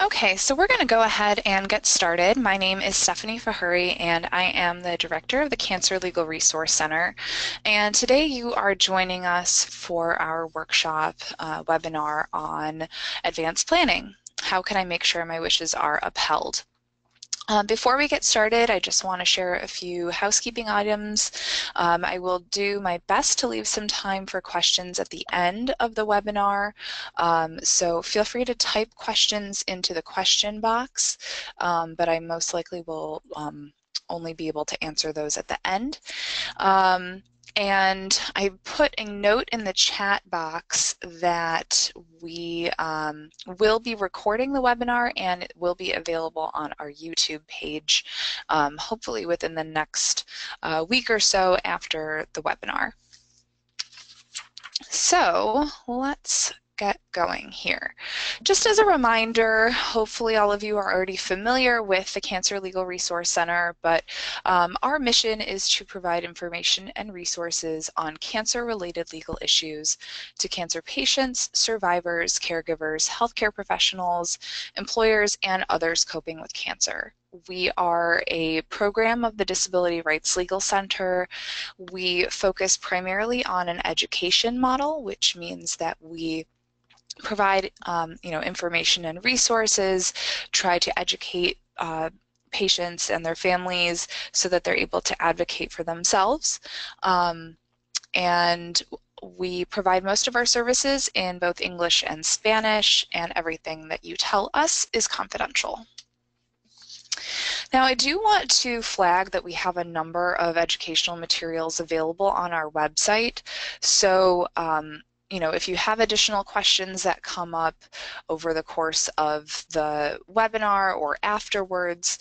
Okay, so we're going to go ahead and get started. My name is Stephanie Fahuri, and I am the director of the Cancer Legal Resource Center. And today you are joining us for our workshop webinar on advanced planning. How can I make sure my wishes are upheld? Before we get started, I just want to share a few housekeeping items. I will do my best to leave some time for questions at the end of the webinar, so feel free to type questions into the question box, but I most likely will only be able to answer those at the end. And I put a note in the chat box that we will be recording the webinar and it will be available on our YouTube page, hopefully within the next week or so after the webinar. So let's get going here. Just as a reminder, hopefully all of you are already familiar with the Cancer Legal Resource Center, but our mission is to provide information and resources on cancer-related legal issues to cancer patients, survivors, caregivers, healthcare professionals, employers, and others coping with cancer. We are a program of the Disability Rights Legal Center. We focus primarily on an education model, which means that we provide information and resources, try to educate patients and their families so that they're able to advocate for themselves. And we provide most of our services in both English and Spanish, and everything that you tell us is confidential. Now, I do want to flag that we have a number of educational materials available on our website. So, if you have additional questions that come up over the course of the webinar or afterwards,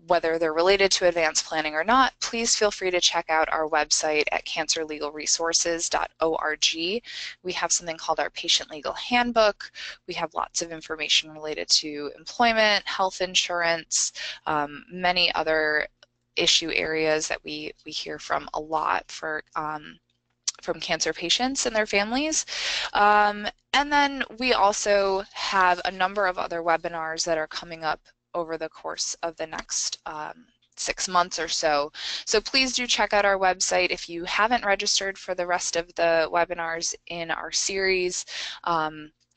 whether they're related to advanced planning or not, please feel free to check out our website at cancerlegalresources.org. We have something called our Patient Legal Handbook. We have lots of information related to employment, health insurance, many other issue areas that we hear from a lot from cancer patients and their families. And then we also have a number of other webinars that are coming up over the course of the next 6 months or so. So please do check out our website. If you haven't registered for the rest of the webinars in our series,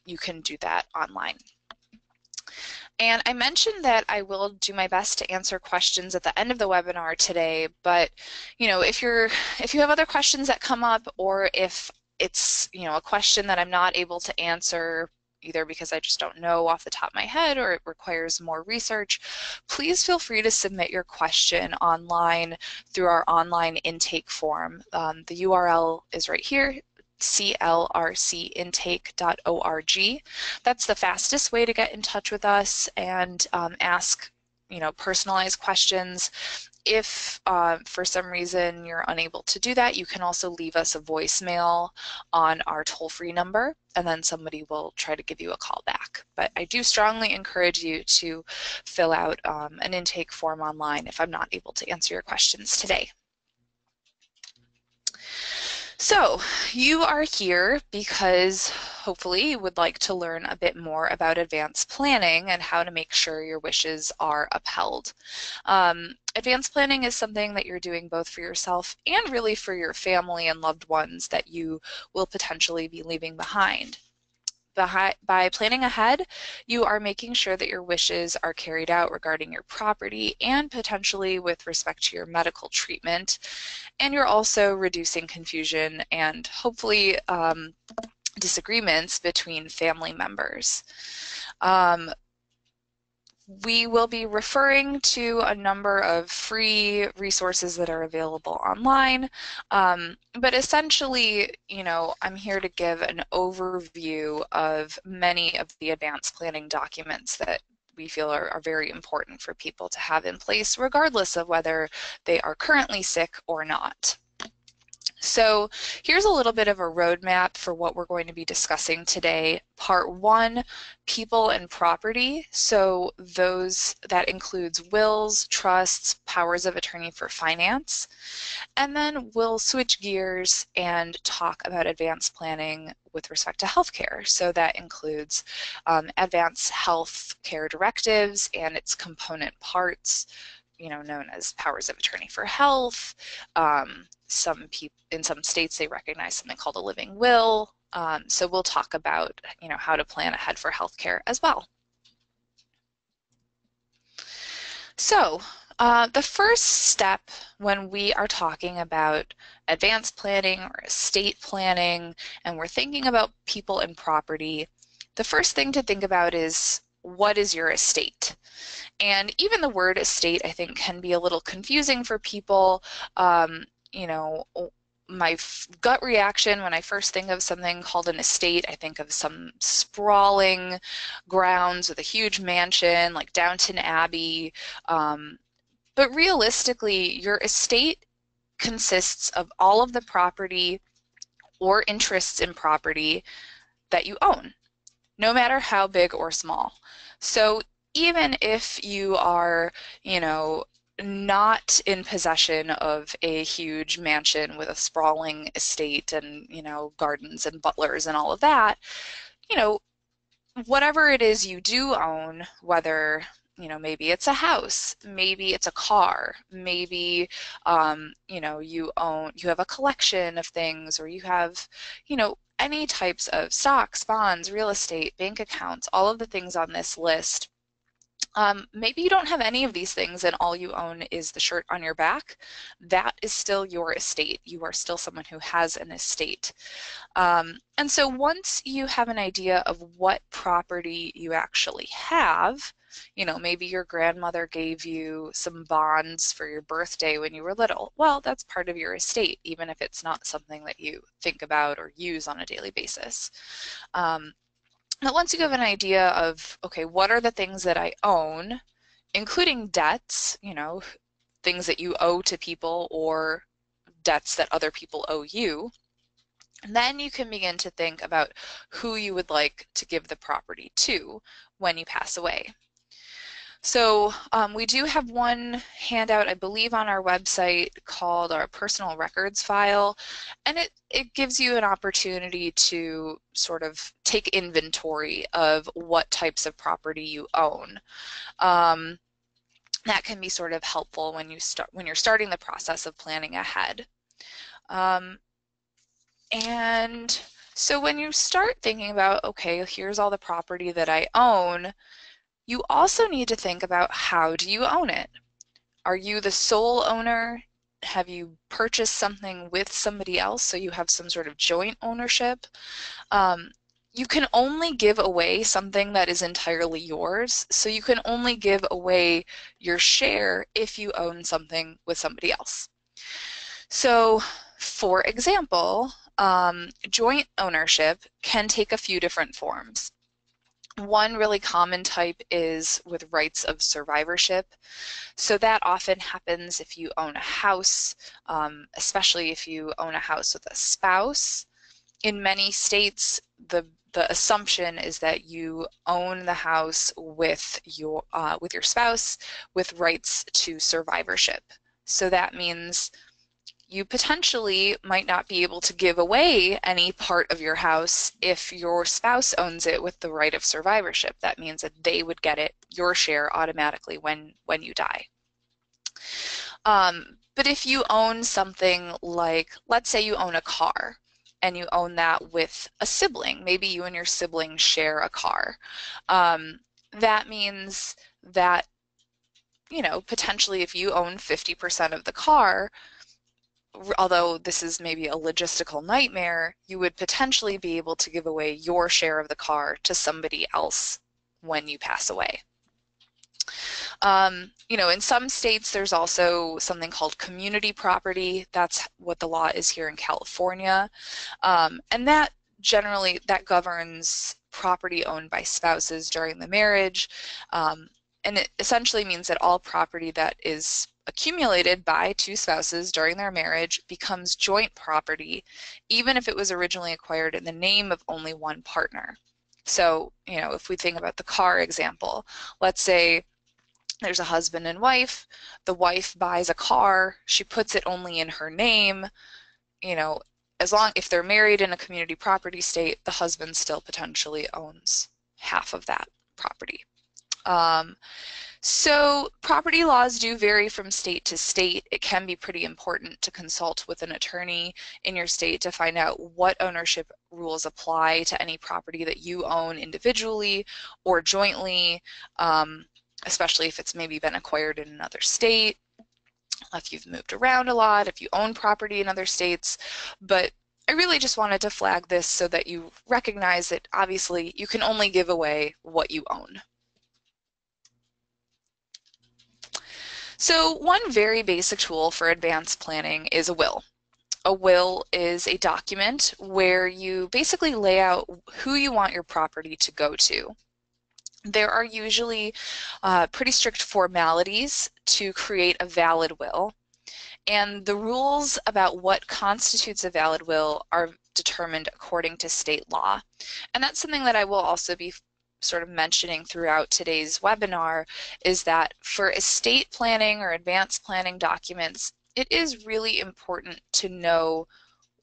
you can do that online. And I mentioned that I will do my best to answer questions at the end of the webinar today, but if you have other questions that come up, or if it's a question that I'm not able to answer either because I just don't know off the top of my head or it requires more research, please feel free to submit your question online through our online intake form. The URL is right here, clrcintake.org. That's the fastest way to get in touch with us and ask personalized questions. If for some reason you're unable to do that, you can also leave us a voicemail on our toll-free number, and then somebody will try to give you a call back. But I do strongly encourage you to fill out an intake form online if I'm not able to answer your questions today. So you are here because hopefully you would like to learn a bit more about advanced planning and how to make sure your wishes are upheld. Advanced planning is something that you're doing both for yourself and really for your family and loved ones that you will potentially be leaving behind. By planning ahead, you are making sure that your wishes are carried out regarding your property and potentially with respect to your medical treatment. And you're also reducing confusion and hopefully disagreements between family members. We will be referring to a number of free resources that are available online, but essentially, I'm here to give an overview of many of the advanced planning documents that we feel are very important for people to have in place, regardless of whether they are currently sick or not. So here's a little bit of a roadmap for what we're going to be discussing today. Part one, people and property. So that includes wills, trusts, powers of attorney for finance. And then we'll switch gears and talk about advanced planning with respect to healthcare. So that includes advanced healthcare directives and its component parts, known as powers of attorney for health. In some states, they recognize something called a living will. So we'll talk about, how to plan ahead for healthcare as well. So the first step when we are talking about advanced planning or estate planning, and we're thinking about people and property, the first thing to think about is, what is your estate? And even the word estate, I think, can be a little confusing for people. You know, my gut reaction when I first think of something called an estate, I think of some sprawling grounds with a huge mansion like Downton Abbey. But realistically, your estate consists of all of the property or interests in property that you own, no matter how big or small. So even if you are, not in possession of a huge mansion with a sprawling estate and, gardens and butlers and all of that, you know, whatever it is you do own, whether, maybe it's a house, maybe it's a car, maybe, you have a collection of things, or you have, any types of stocks, bonds, real estate, bank accounts, all of the things on this list. Maybe you don't have any of these things and all you own is the shirt on your back. That is still your estate. You are still someone who has an estate. And so once you have an idea of what property you actually have, maybe your grandmother gave you some bonds for your birthday when you were little. Well, that's part of your estate, even if it's not something that you think about or use on a daily basis. But once you have an idea of, okay, what are the things that I own, including debts, things that you owe to people or debts that other people owe you, then you can begin to think about who you would like to give the property to when you pass away. So we do have one handout, I believe, on our website called our personal records file, and it gives you an opportunity to sort of take inventory of what types of property you own. That can be sort of helpful when you're starting the process of planning ahead. And so when you start thinking about, okay, here's all the property that I own, you also need to think about, how do you own it? Are you the sole owner? Have you purchased something with somebody else so you have some sort of joint ownership? You can only give away something that is entirely yours, so you can only give away your share if you own something with somebody else. So, for example, joint ownership can take a few different forms. One really common type is with rights of survivorship. So that often happens if you own a house, especially if you own a house with a spouse. In many states, the assumption is that you own the house with your spouse with rights to survivorship. So that means you potentially might not be able to give away any part of your house if your spouse owns it with the right of survivorship. That means that they would get your share automatically when you die. But if you own something like, let's say you own a car, and you own that with a sibling, maybe you and your sibling share a car, that means that, potentially if you own 50% of the car, although this is maybe a logistical nightmare, you would potentially be able to give away your share of the car to somebody else when you pass away. In some states, there's also something called community property. That's what the law is here in California. And that governs property owned by spouses during the marriage. And it essentially means that all property that is accumulated by two spouses during their marriage becomes joint property, even if it was originally acquired in the name of only one partner. So, if we think about the car example, let's say there's a husband and wife, the wife buys a car, she puts it only in her name, if they're married in a community property state, the husband still potentially owns half of that property. So property laws do vary from state to state. It can be pretty important to consult with an attorney in your state to find out what ownership rules apply to any property that you own individually or jointly, especially if it's maybe been acquired in another state, if you've moved around a lot, if you own property in other states. But I really just wanted to flag this so that you recognize that obviously you can only give away what you own. So one very basic tool for advanced planning is a will. A will is a document where you basically lay out who you want your property to go to. There are usually pretty strict formalities to create a valid will, and the rules about what constitutes a valid will are determined according to state law. And that's something that I will also be sort of mentioning throughout today's webinar, is that for estate planning or advanced planning documents, it is really important to know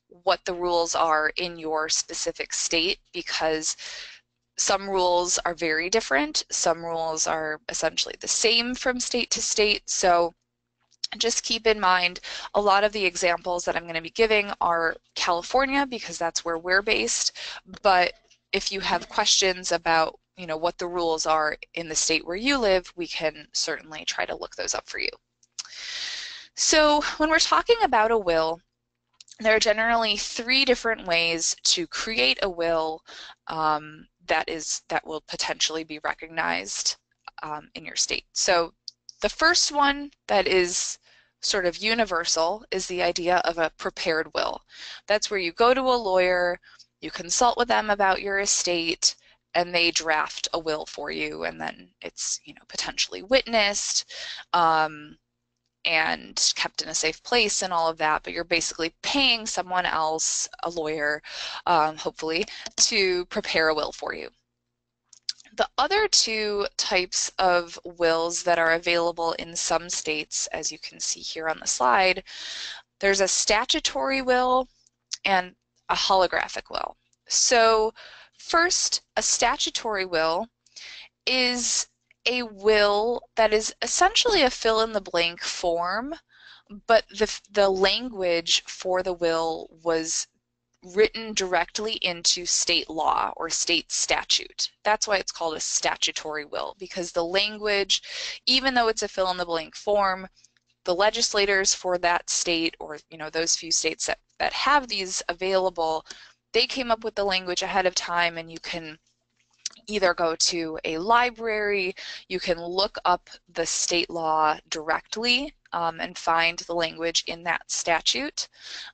what the rules are in your specific state, because some rules are very different. Some rules are essentially the same from state to state. So just keep in mind, a lot of the examples that I'm going to be giving are California because that's where we're based. But if you have questions about what the rules are in the state where you live, we can certainly try to look those up for you. So when we're talking about a will, there are generally 3 different ways to create a will that will potentially be recognized in your state. So the first one that is sort of universal is the idea of a prepared will. That's where you go to a lawyer, you consult with them about your estate, and they draft a will for you, and then it's potentially witnessed and kept in a safe place and all of that, but you're basically paying someone else, a lawyer, hopefully, to prepare a will for you. The other 2 types of wills that are available in some states, as you can see here on the slide, there's a statutory will and a holographic will. So first, a statutory will is a will that is essentially a fill-in-the-blank form, but the language for the will was written directly into state law or state statute. That's why it's called a statutory will, because the language, even though it's a fill-in-the-blank form, the legislators for that state, or those few states that have these available, they came up with the language ahead of time, and you can either go to a library, you can look up the state law directly and find the language in that statute,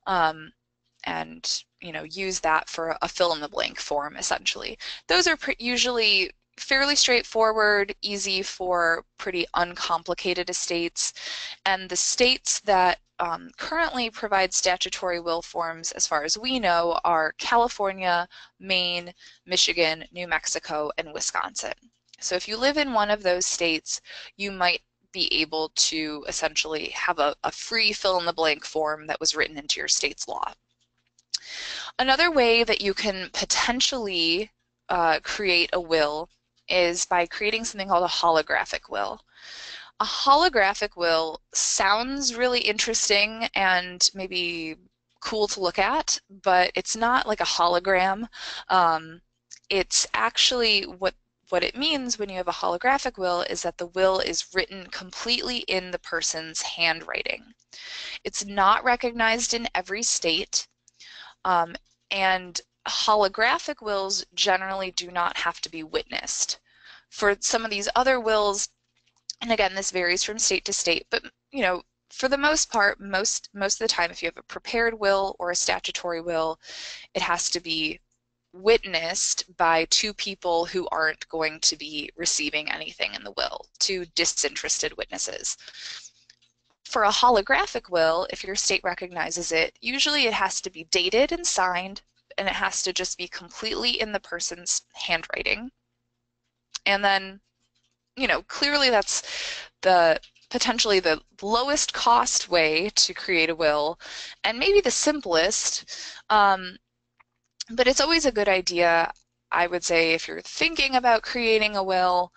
and use that for a fill-in-the-blank form, essentially. Those are usually fairly straightforward, easy for pretty uncomplicated estates, and the states that currently provide statutory will forms, as far as we know, are California, Maine, Michigan, New Mexico, and Wisconsin. So if you live in one of those states, you might be able to essentially have a free fill-in-the-blank form that was written into your state's law. Another way that you can potentially create a will is by creating something called a holographic will. A holographic will sounds really interesting and maybe cool to look at, but it's not like a hologram. It's actually what it means when you have a holographic will is that the will is written completely in the person's handwriting. It's not recognized in every state. And holographic wills generally do not have to be witnessed. For some of these other wills, and again, this varies from state to state, but for the most part, most of the time, if you have a prepared will or a statutory will, it has to be witnessed by 2 people who aren't going to be receiving anything in the will, 2 disinterested witnesses. For a holographic will, if your state recognizes it, usually it has to be dated and signed, and it has to just be completely in the person's handwriting. And then, clearly that's potentially the lowest cost way to create a will, and maybe the simplest, but it's always a good idea, I would say, if you're thinking about creating a will,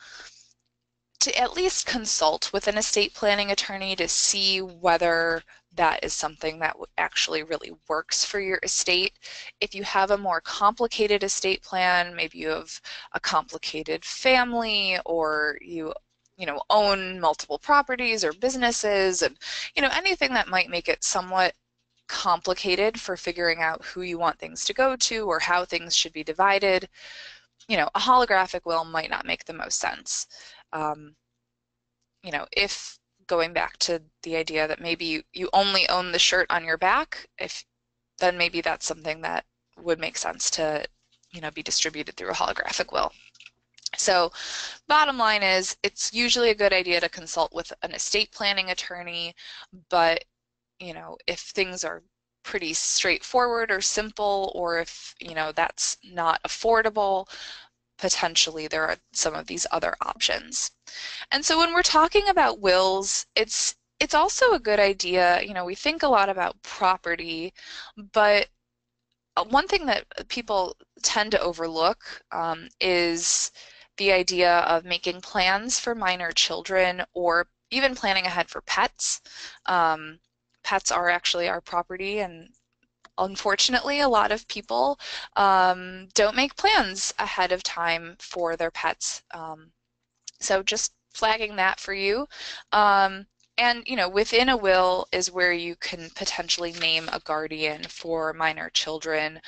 to at least consult with an estate planning attorney to see whether that is something that actually really works for your estate. If you have a more complicated estate plan, maybe you have a complicated family, or you own multiple properties or businesses, and anything that might make it somewhat complicated for figuring out who you want things to go to or how things should be divided, a holographic will might not make the most sense. If going back to the idea that maybe you only own the shirt on your back, then maybe that's something that would make sense to, be distributed through a holographic will. So bottom line is, it's usually a good idea to consult with an estate planning attorney, but if things are pretty straightforward or simple, or if that's not affordable, potentially there are some of these other options. And so when we're talking about wills, it's also a good idea, we think a lot about property, but one thing that people tend to overlook is the idea of making plans for minor children, or even planning ahead for pets. Pets are actually our property, and unfortunately, a lot of people don't make plans ahead of time for their pets. So just flagging that for you. And within a will is where you can potentially name a guardian for minor children,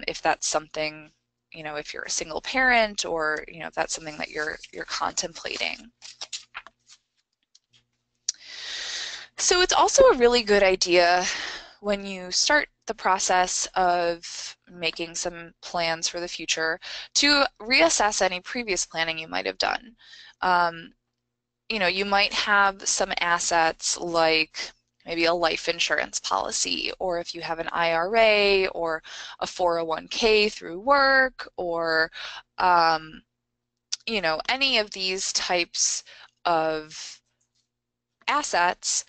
if that's something, if you're a single parent, or if that's something that you're contemplating. So it's also a really good idea when you start the process of making some plans for the future to reassess any previous planning you might have done. You might have some assets like maybe a life insurance policy, or if you have an IRA or a 401k through work, or any of these types of assets.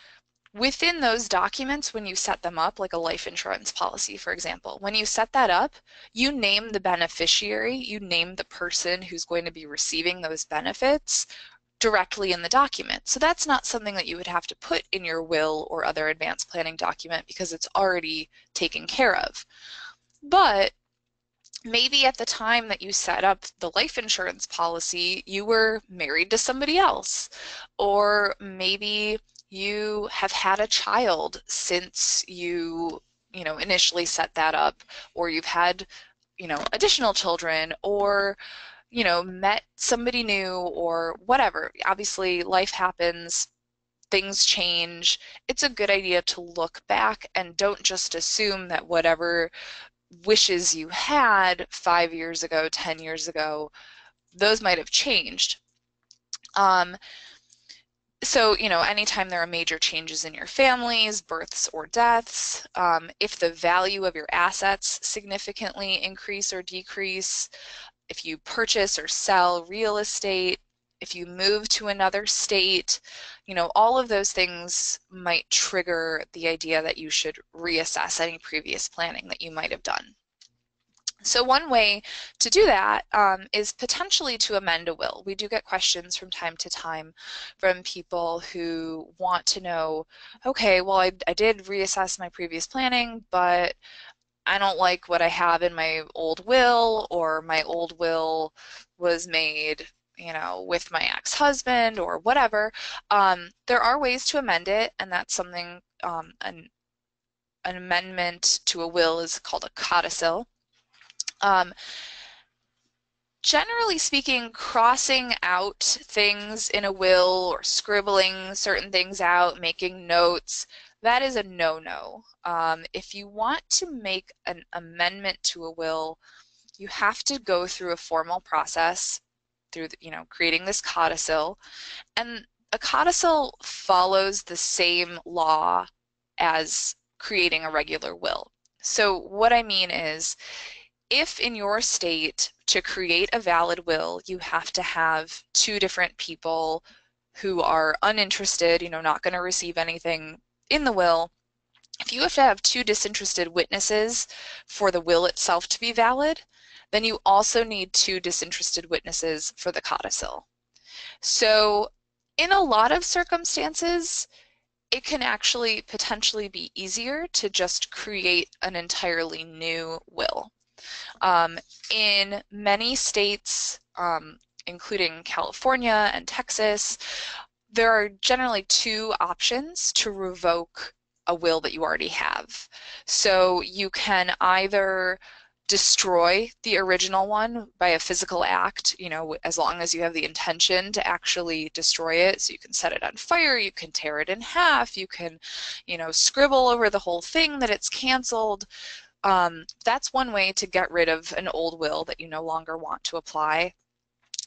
Within those documents, when you set them up, like a life insurance policy, for example, when you set that up, you name the beneficiary, you name the person who's going to be receiving those benefits directly in the document. So that's not something that you would have to put in your will or other advanced planning document, because it's already taken care of. But maybe at the time that you set up the life insurance policy, you were married to somebody else, or maybe you have had a child since you initially set that up, or you've had additional children, or met somebody new, or whatever. Obviously life happens, things change. It's a good idea to look back and don't just assume that whatever wishes you had 5 years ago, 10 years ago, those might have changed. So, anytime there are major changes in your families, births or deaths, if the value of your assets significantly increase or decrease, if you purchase or sell real estate, if you move to another state, all of those things might trigger the idea that you should reassess any previous planning that you might have done. So one way to do that is potentially to amend a will. We do get questions from time to time from people who want to know, okay, well, I did reassess my previous planning, but I don't like what I have in my old will, or my old will was made, with my ex-husband or whatever. There are ways to amend it, and that's something, an amendment to a will is called a codicil. Generally speaking, crossing out things in a will or scribbling certain things out, making notes, that is a no-no. If you want to make an amendment to a will, you have to go through a formal process through creating this codicil. And a codicil follows the same law as creating a regular will. So what I mean is, if in your state to create a valid will, you have to have two different people who are uninterested, not going to receive anything in the will, if you have to have two disinterested witnesses for the will itself to be valid, then you also need two disinterested witnesses for the codicil. So in a lot of circumstances, it can actually potentially be easier to just create an entirely new will. In many states, including California and Texas, there are generally two options to revoke a will that you already have. So you can either destroy the original one by a physical act, as long as you have the intention to actually destroy it. So you can set it on fire, you can tear it in half, you can, scribble over the whole thing that it's canceled. That's one way to get rid of an old will that you no longer want to apply.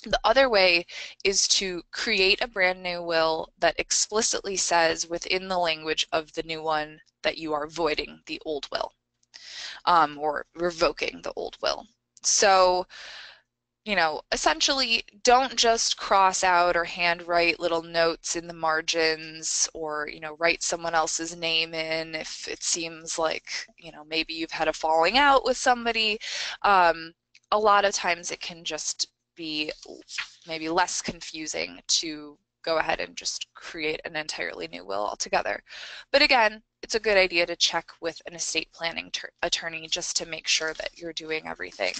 The other way is to create a brand new will that explicitly says within the language of the new one that you are voiding the old will, or revoking the old will. So, essentially don't just cross out or handwrite little notes in the margins, or, write someone else's name in if it seems like, maybe you've had a falling out with somebody. A lot of times it can just be maybe less confusing to go ahead and just create an entirely new will altogether. But again, it's a good idea to check with an estate planning attorney just to make sure that you're doing everything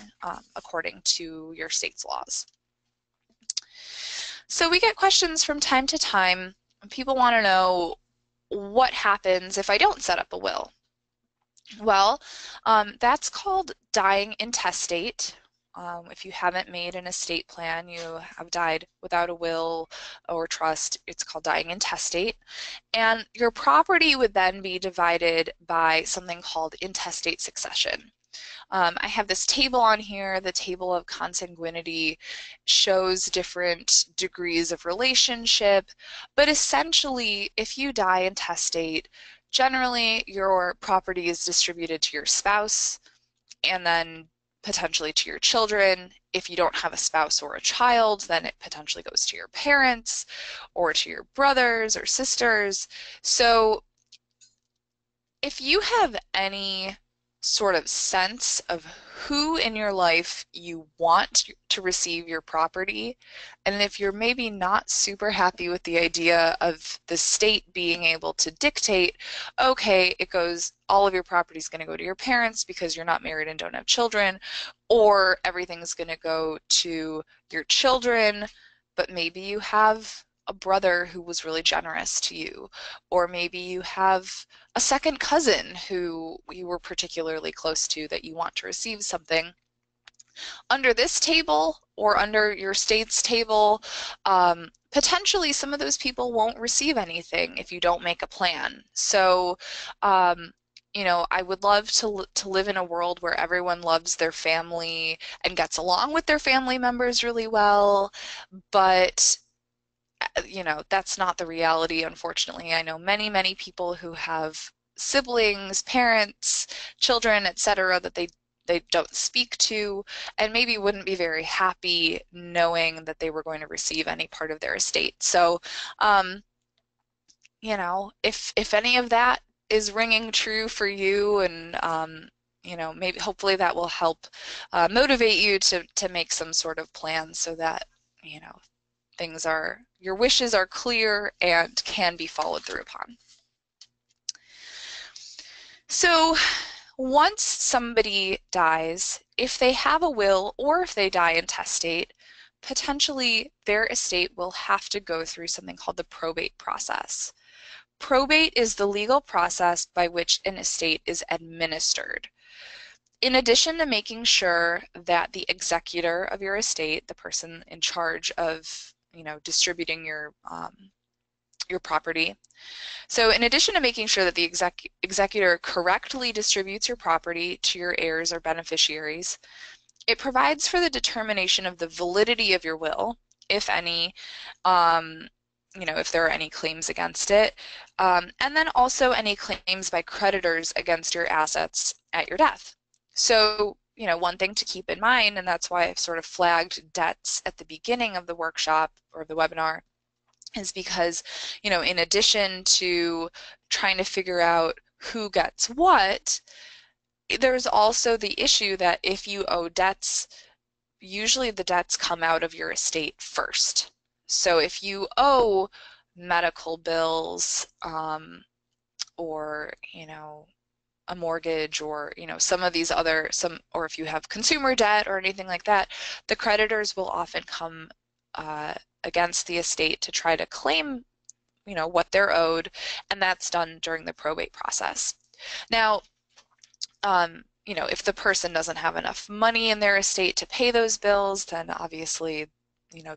according to your state's laws. So we get questions from time to time. People want to know, what happens if I don't set up a will? Well, that's called dying intestate. If you haven't made an estate plan, you have died without a will or trust, it's called dying intestate. And your property would then be divided by something called intestate succession. I have this table on here. The table of consanguinity shows different degrees of relationship, but essentially, if you die intestate, generally your property is distributed to your spouse and then potentially to your children. If you don't have a spouse or a child, then it potentially goes to your parents or to your brothers or sisters. So if you have any sort of sense of who in your life you want to receive your property, and if you're maybe not super happy with the idea of the state being able to dictate, okay, all of your property is going to go to your parents because you're not married and don't have children, or everything's going to go to your children, but maybe you have a brother who was really generous to you, or maybe you have a second cousin who you were particularly close to that you want to receive something. Under this table or under your state's table, potentially some of those people won't receive anything if you don't make a plan. So, I would love to live in a world where everyone loves their family and gets along with their family members really well, but that's not the reality, unfortunately. I know many, many people who have siblings, parents, children, etc., that they don't speak to, and maybe wouldn't be very happy knowing that they were going to receive any part of their estate. So, if any of that is ringing true for you, and maybe hopefully that will help motivate you to make some sort of plan so that your wishes are clear and can be followed through upon. So once somebody dies, if they have a will or if they die intestate, potentially their estate will have to go through something called the probate process. Probate is the legal process by which an estate is administered. In addition to making sure that the executor of your estate, the person in charge of distributing your property. So in addition to making sure that the executor correctly distributes your property to your heirs or beneficiaries, it provides for the determination of the validity of your will, if any, if there are any claims against it. And then also any claims by creditors against your assets at your death. So, one thing to keep in mind, and that's why I've sort of flagged debts at the beginning of the workshop or the webinar, is because, in addition to trying to figure out who gets what, there's also the issue that if you owe debts, usually the debts come out of your estate first. So if you owe medical bills, or, a mortgage, or, some of these other, or if you have consumer debt or anything like that, the creditors will often come against the estate to try to claim, what they're owed, and that's done during the probate process. Now, if the person doesn't have enough money in their estate to pay those bills, then obviously,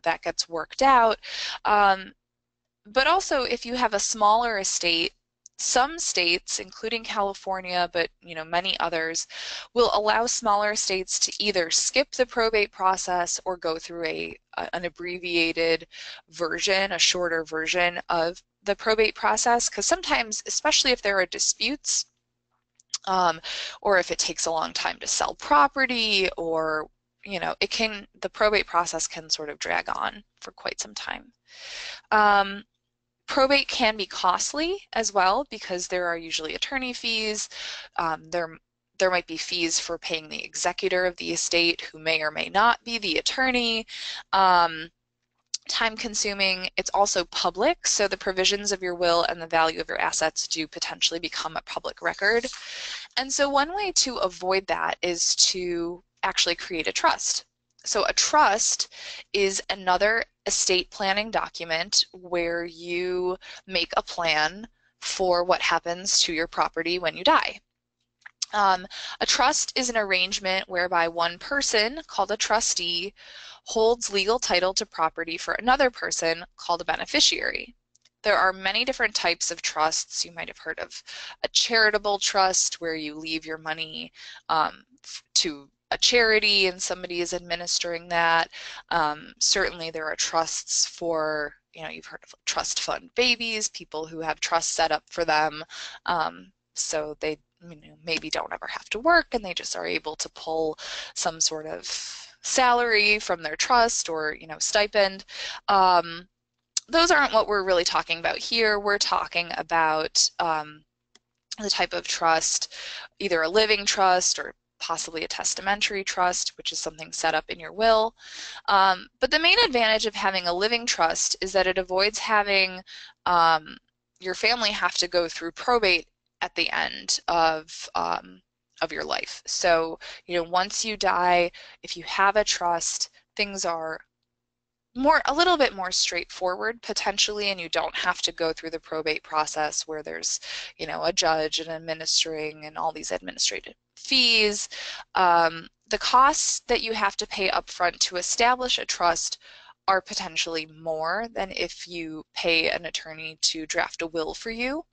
that gets worked out. But also, if you have a smaller estate, some states, including California, but many others, will allow smaller estates to either skip the probate process or go through an abbreviated version, a shorter version of the probate process, because sometimes, especially if there are disputes, or if it takes a long time to sell property, or the probate process can sort of drag on for quite some time. Probate can be costly as well, because there are usually attorney fees. There might be fees for paying the executor of the estate, who may or may not be the attorney. Time consuming. It's also public, so the provisions of your will and the value of your assets do potentially become a public record. And so one way to avoid that is to actually create a trust. So a trust is another estate planning document where you make a plan for what happens to your property when you die. A trust is an arrangement whereby one person, called a trustee, holds legal title to property for another person, called a beneficiary. There are many different types of trusts. You might have heard of a charitable trust, where you leave your money to a charity and somebody is administering that. Certainly there are trusts for, you've heard of trust fund babies, people who have trusts set up for them, so they maybe don't ever have to work, and they just are able to pull some sort of salary from their trust, or stipend. Those aren't what we're really talking about here. We're talking about the type of trust, either a living trust or possibly a testamentary trust, which is something set up in your will. But the main advantage of having a living trust is that it avoids having your family have to go through probate at the end of your life. So, once you die, if you have a trust, things are a little bit more straightforward potentially, and you don't have to go through the probate process where there's, a judge and administering and all these administrative fees. The costs that you have to pay upfront to establish a trust are potentially more than if you pay an attorney to draft a will for you.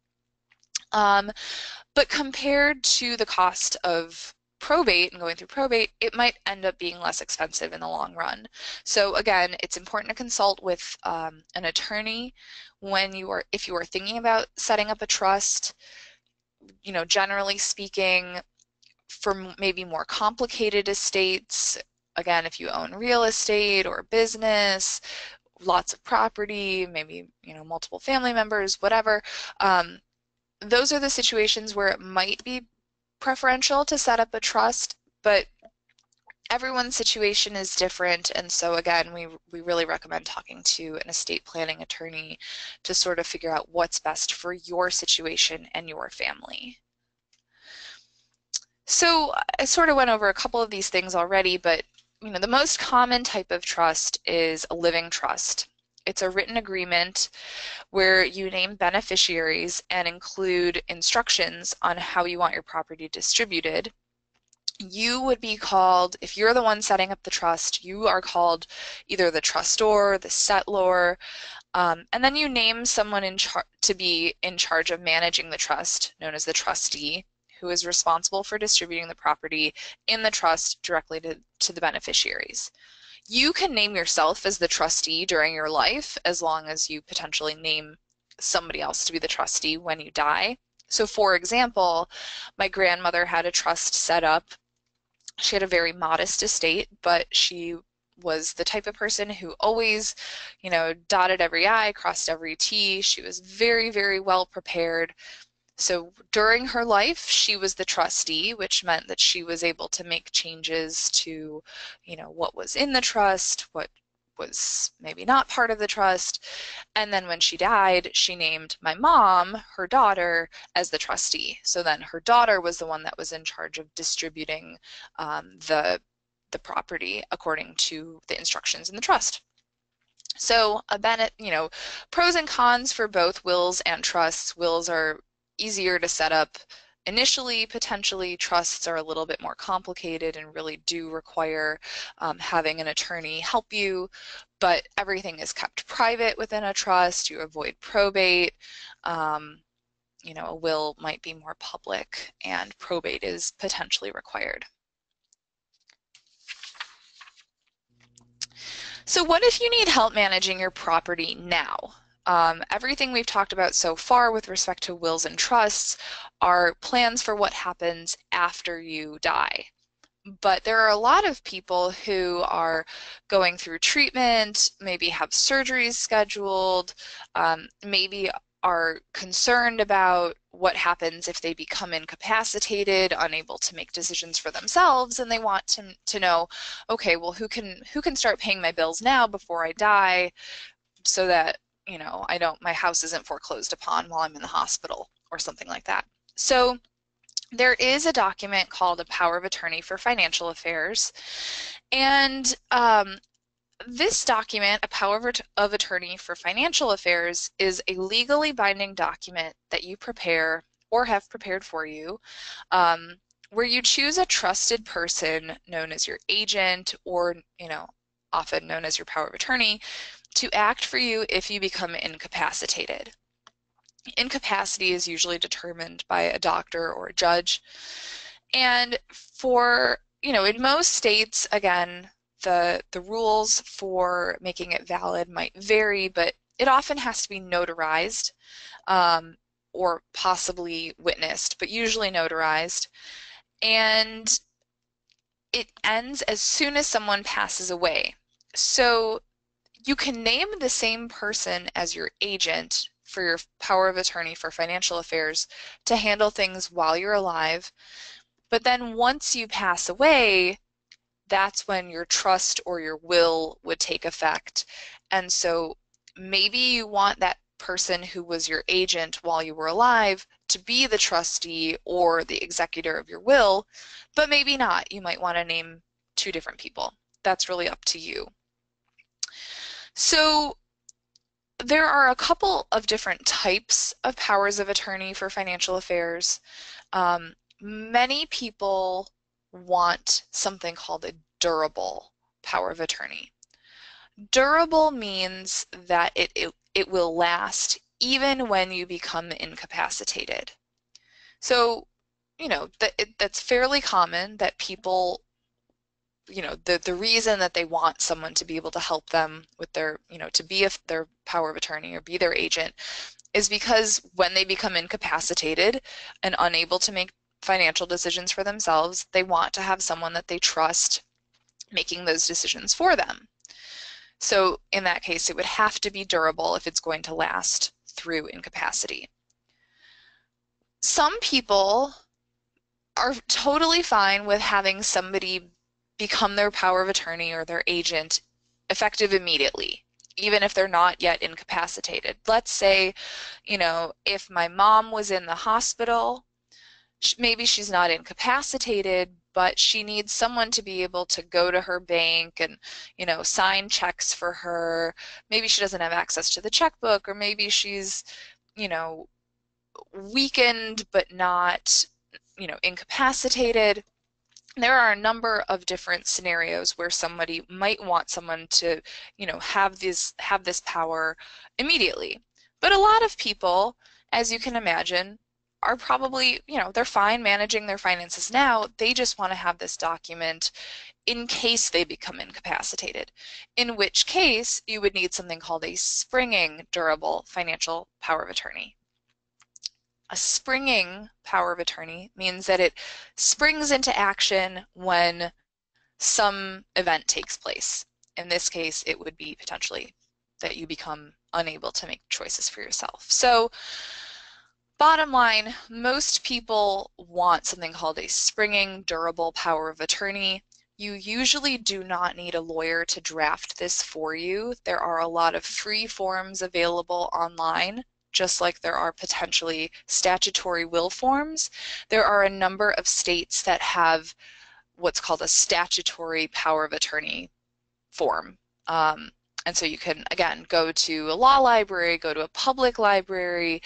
But compared to the cost of probate and going through probate, it might end up being less expensive in the long run. So again, it's important to consult with an attorney if you are thinking about setting up a trust. Generally speaking, for maybe more complicated estates, again, if you own real estate or business, lots of property, maybe multiple family members, whatever, those are the situations where it might be preferential to set up a trust, but everyone's situation is different, and so again, we really recommend talking to an estate planning attorney to sort of figure out what's best for your situation and your family. So I sort of went over a couple of these things already, but the most common type of trust is a living trust. It's a written agreement where you name beneficiaries and include instructions on how you want your property distributed. You would be called, if you're the one setting up the trust, you are called either the trustor, the settlor, and then you name someone to be in charge of managing the trust, known as the trustee, who is responsible for distributing the property in the trust directly to the beneficiaries. You can name yourself as the trustee during your life as long as you potentially name somebody else to be the trustee when you die. So for example, my grandmother had a trust set up. She had a very modest estate, but she was the type of person who always, dotted every I, crossed every T. She was very, very well prepared. So during her life, she was the trustee, which meant that she was able to make changes to, what was in the trust, what was maybe not part of the trust. And then when she died, she named my mom, her daughter, as the trustee. So then her daughter was the one that was in charge of distributing the property according to the instructions in the trust. So pros and cons for both wills and trusts. Wills are easier to set up initially. Potentially, trusts are a little bit more complicated and really do require having an attorney help you, but everything is kept private within a trust. You avoid probate. A will might be more public, and probate is potentially required. So what if you need help managing your property now? Everything we've talked about so far with respect to wills and trusts are plans for what happens after you die. But there are a lot of people who are going through treatment, maybe have surgeries scheduled, maybe are concerned about what happens if they become incapacitated, unable to make decisions for themselves, and they want to know, okay, well, who can start paying my bills now before I die, so that my house isn't foreclosed upon while I'm in the hospital or something like that. So there is a document called a power of attorney for financial affairs, and this document, a power of attorney for financial affairs, is a legally binding document that you prepare or have prepared for you, where you choose a trusted person known as your agent, or often known as your power of attorney, to act for you if you become incapacitated. Incapacity is usually determined by a doctor or a judge. And for, in most states, again, the rules for making it valid might vary, but it often has to be notarized or possibly witnessed, but usually notarized. And it ends as soon as someone passes away. So you can name the same person as your agent for your power of attorney for financial affairs to handle things while you're alive. But then once you pass away, that's when your trust or your will would take effect. And so maybe you want that person who was your agent while you were alive to be the trustee or the executor of your will, but maybe not. You might want to name two different people. That's really up to you. So there are a couple of different types of powers of attorney for financial affairs. Many people want something called a durable power of attorney. Durable means that it will last even when you become incapacitated. So, that's fairly common that people, the reason that they want someone to be able to help them with their, to be their power of attorney or be their agent is because when they become incapacitated and unable to make financial decisions for themselves, they want to have someone that they trust making those decisions for them. So in that case, it would have to be durable if it's going to last through incapacity. Some people are totally fine with having somebody become their power of attorney or their agent effective immediately, even if they're not yet incapacitated. Let's say, if my mom was in the hospital, maybe she's not incapacitated, but she needs someone to be able to go to her bank and, sign checks for her. Maybe she doesn't have access to the checkbook, or maybe she's, weakened but not, incapacitated. There are a number of different scenarios where somebody might want someone to, have this power immediately. But a lot of people, as you can imagine, are probably, they're fine managing their finances now. They just want to have this document in case they become incapacitated, in which case you would need something called a springing durable financial power of attorney. A springing power of attorney means that it springs into action when some event takes place. In this case, it would be potentially that you become unable to make choices for yourself. So bottom line, most people want something called a springing durable power of attorney. You usually do not need a lawyer to draft this for you. There are a lot of free forms available online, just like there are potentially statutory will forms. There are a number of states that have what's called a statutory power of attorney form. And so you can, again, go to a law library, go to a public library,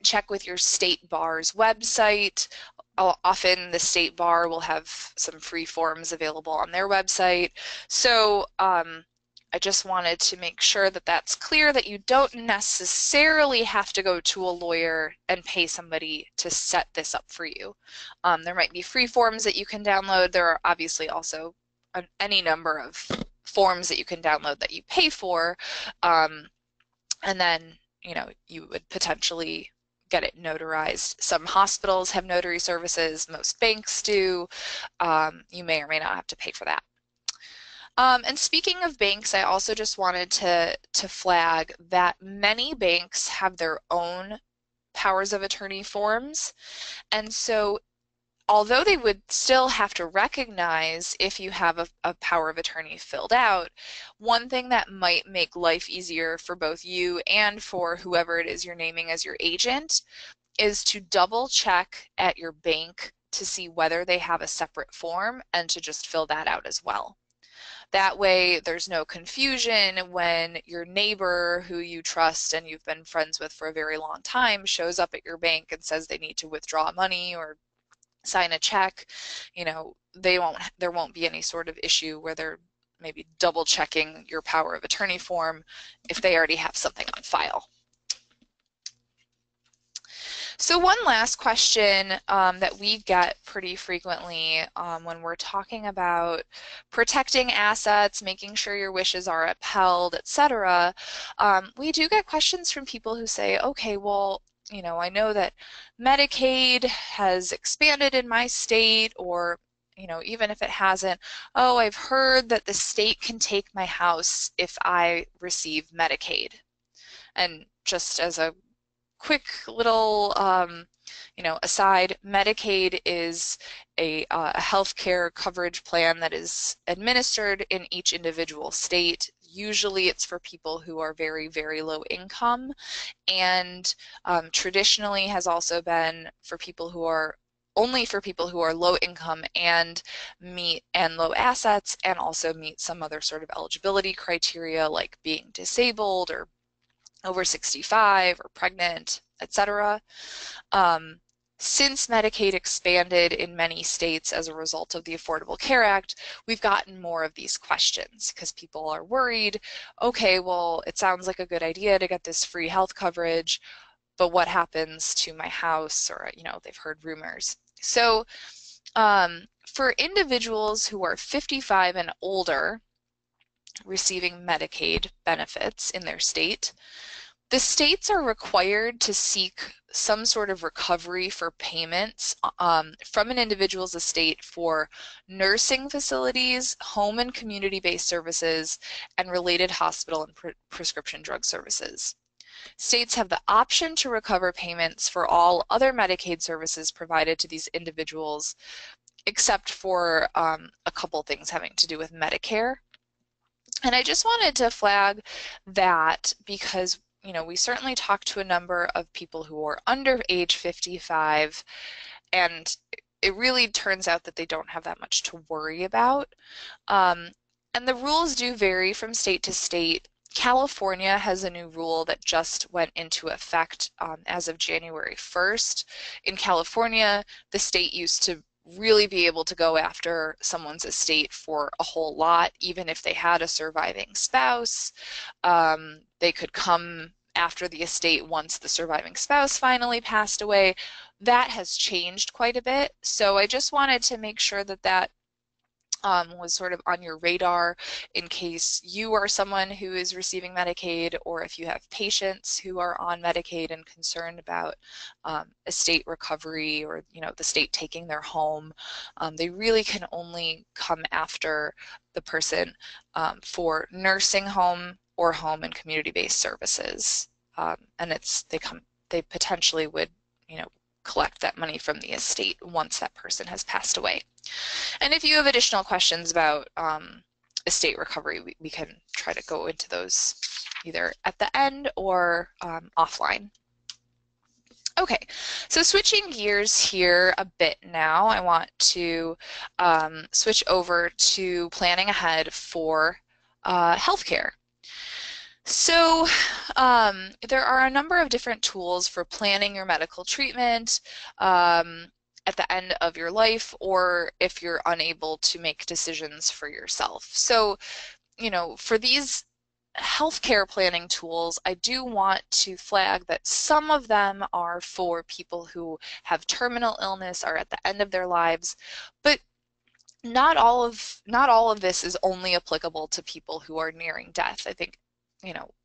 check with your state bar's website. Often the state bar will have some free forms available on their website. So I just wanted to make sure that that's clear, that you don't necessarily have to go to a lawyer and pay somebody to set this up for you. There might be free forms that you can download. There are obviously also any number of forms that you can download that you pay for. And then, you would potentially get it notarized. Some hospitals have notary services, most banks do. You may or may not have to pay for that. And speaking of banks, I also just wanted to flag that many banks have their own powers of attorney forms. And so although they would still have to recognize if you have a power of attorney filled out, one thing that might make life easier for both you and for whoever it is you're naming as your agent is to double check at your bank to see whether they have a separate form and to just fill that out as well. That way there's no confusion when your neighbor who you trust and you've been friends with for a very long time shows up at your bank and says they need to withdraw money or sign a check. There won't be any sort of issue where they're maybe double checking your power of attorney form if they already have something on file. So one last question that we get pretty frequently when we're talking about protecting assets, making sure your wishes are upheld, etc. We do get questions from people who say, okay, well, I know that Medicaid has expanded in my state, or even if it hasn't, oh, I've heard that the state can take my house if I receive Medicaid. And just as a quick little aside, Medicaid is a healthcare coverage plan that is administered in each individual state. Usually it's for people who are very, very low income, and traditionally has also been for people who are low income and low assets, and also meet some other sort of eligibility criteria like being disabled or over 65 or pregnant, etc. Since Medicaid expanded in many states as a result of the Affordable Care Act, we've gotten more of these questions because people are worried, okay, well, it sounds like a good idea to get this free health coverage, but what happens to my house? Or, they've heard rumors. So for individuals who are 55 and older receiving Medicaid benefits in their state, the states are required to seek some sort of recovery for payments from an individual's estate for nursing facilities, home and community-based services, and related hospital and prescription drug services. States have the option to recover payments for all other Medicaid services provided to these individuals, except for a couple things having to do with Medicare. And I just wanted to flag that because we certainly talk to a number of people who are under age 55, and it really turns out that they don't have that much to worry about. And the rules do vary from state to state. California has a new rule that just went into effect as of January 1st. In California, the state used to really be able to go after someone's estate for a whole lot, even if they had a surviving spouse. They could come after the estate once the surviving spouse finally passed away. That has changed quite a bit. So I just wanted to make sure that that was sort of on your radar in case you are someone who is receiving Medicaid, or if you have patients who are on Medicaid and concerned about estate recovery, or the state taking their home. They really can only come after the person for nursing home or home and community-based services, and they potentially would collect that money from the estate once that person has passed away. And if you have additional questions about estate recovery, we can try to go into those either at the end or offline. Okay, so switching gears here a bit now, I want to switch over to planning ahead for healthcare. So there are a number of different tools for planning your medical treatment at the end of your life, or if you're unable to make decisions for yourself. So, for these healthcare planning tools, I do want to flag that some of them are for people who have terminal illness, are at the end of their lives, but not all of this is only applicable to people who are nearing death. I think